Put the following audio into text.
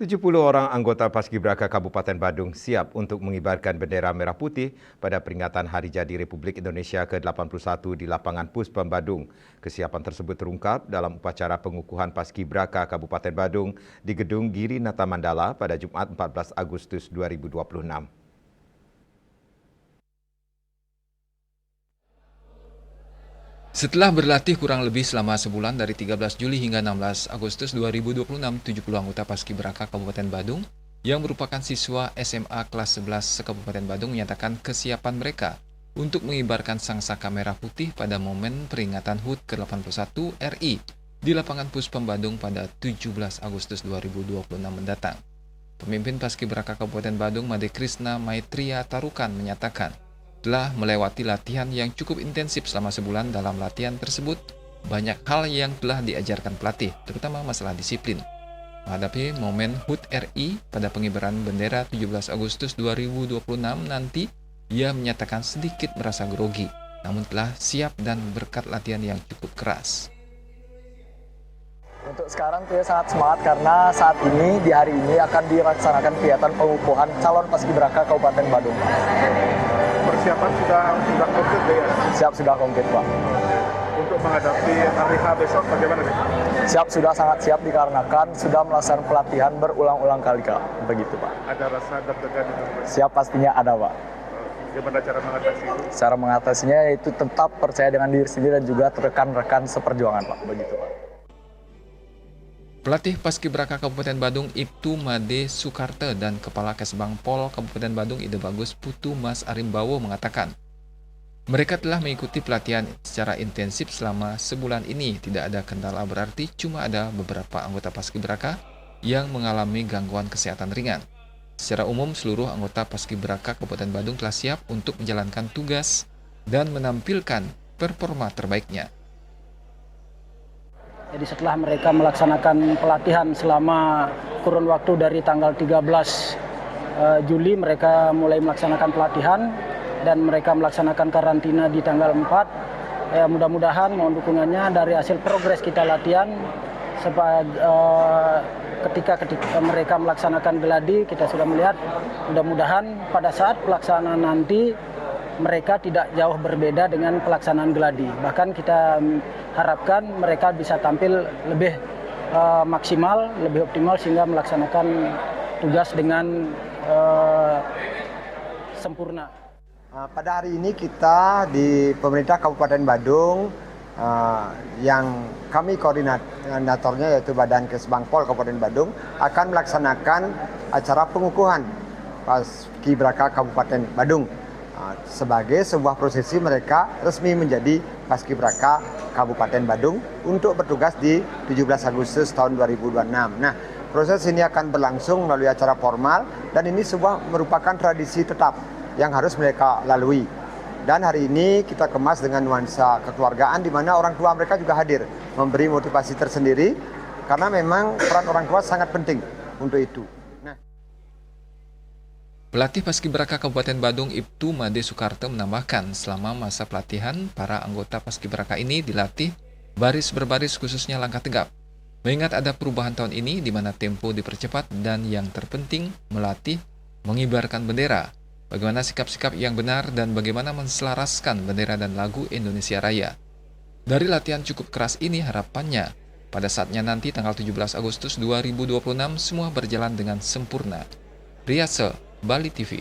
70 orang anggota Paskibraka Kabupaten Badung siap untuk mengibarkan bendera merah putih pada peringatan Hari Jadi Republik Indonesia ke-81 di lapangan Puspem Badung. Kesiapan tersebut terungkap dalam upacara pengukuhan Paskibraka Kabupaten Badung di Gedung Giri Nata Mandala pada Jumat 14 Agustus 2026. Setelah berlatih kurang lebih selama sebulan dari 13 Juli hingga 16 Agustus 2026, 70 anggota Paskibraka Kabupaten Badung yang merupakan siswa SMA kelas 11 se-Kabupaten Badung menyatakan kesiapan mereka untuk mengibarkan sangsaka merah putih pada momen peringatan HUT ke-81 RI di lapangan Puspem Badung pada 17 Agustus 2026 mendatang. Pemimpin Paskibraka Kabupaten Badung Made Krisna Maitria Tarukan menyatakan telah melewati latihan yang cukup intensif selama sebulan. Dalam latihan tersebut, banyak hal yang telah diajarkan pelatih, terutama masalah disiplin. Menghadapi momen HUT RI pada pengibaran bendera 17 Agustus 2026 nanti, ia menyatakan sedikit merasa grogi, namun telah siap dan berkat latihan yang cukup keras. Untuk sekarang saya sangat semangat karena saat ini, di hari ini akan dilaksanakan kegiatan pengukuhan calon Paskibraka Kabupaten Badung. Persiapan sudah komplit ya? Siap, sudah komplit, Pak. Untuk menghadapi hari H besok bagaimana nih? Siap, sudah sangat siap dikarenakan sudah melaksanakan pelatihan berulang-ulang kali, Kak. Begitu, Pak. Ada rasa deg-degan itu? Siap, pastinya ada, Pak. Gimana cara mengatasi itu? Cara mengatasinya yaitu tetap percaya dengan diri sendiri dan juga rekan-rekan seperjuangan, Pak. Begitu, Pak. Pelatih Paskibraka Kabupaten Badung Ibtu Made Sukarte dan Kepala Kesbang Pol Kabupaten Badung Ide Bagus Putu Mas Arimbawo mengatakan, mereka telah mengikuti pelatihan secara intensif selama sebulan ini. Tidak ada kendala berarti, cuma ada beberapa anggota Paskibraka yang mengalami gangguan kesehatan ringan. Secara umum, seluruh anggota Paskibraka Kabupaten Badung telah siap untuk menjalankan tugas dan menampilkan performa terbaiknya. Jadi setelah mereka melaksanakan pelatihan selama kurun waktu dari tanggal 13 Juli mereka mulai melaksanakan pelatihan dan mereka melaksanakan karantina di tanggal 4. Mudah-mudahan mohon dukungannya dari hasil progres kita latihan ketika mereka melaksanakan geladi, kita sudah melihat mudah-mudahan pada saat pelaksanaan nanti mereka tidak jauh berbeda dengan pelaksanaan geladi. Bahkan kita harapkan mereka bisa tampil lebih maksimal, lebih optimal sehingga melaksanakan tugas dengan sempurna. Pada hari ini kita di pemerintah Kabupaten Badung yang kami koordinatornya yaitu Badan Kesbang Pol Kabupaten Badung akan melaksanakan acara pengukuhan Paskibraka Kabupaten Badung. Sebagai sebuah prosesi mereka resmi menjadi Paskibraka Kabupaten Badung untuk bertugas di 17 Agustus tahun 2026. Nah, proses ini akan berlangsung melalui acara formal dan ini merupakan tradisi tetap yang harus mereka lalui. Dan hari ini kita kemas dengan nuansa kekeluargaan di mana orang tua mereka juga hadir memberi motivasi tersendiri karena memang peran orang tua sangat penting untuk itu. Pelatih Paskibraka Kabupaten Badung Ibtu Made Sukarte menambahkan selama masa pelatihan, para anggota Paskibraka ini dilatih baris berbaris khususnya langkah tegap. Mengingat ada perubahan tahun ini di mana tempo dipercepat dan yang terpenting melatih mengibarkan bendera. Bagaimana sikap-sikap yang benar dan bagaimana menselaraskan bendera dan lagu Indonesia Raya. Dari latihan cukup keras ini harapannya pada saatnya nanti tanggal 17 Agustus 2026 semua berjalan dengan sempurna. Riase Bali TV.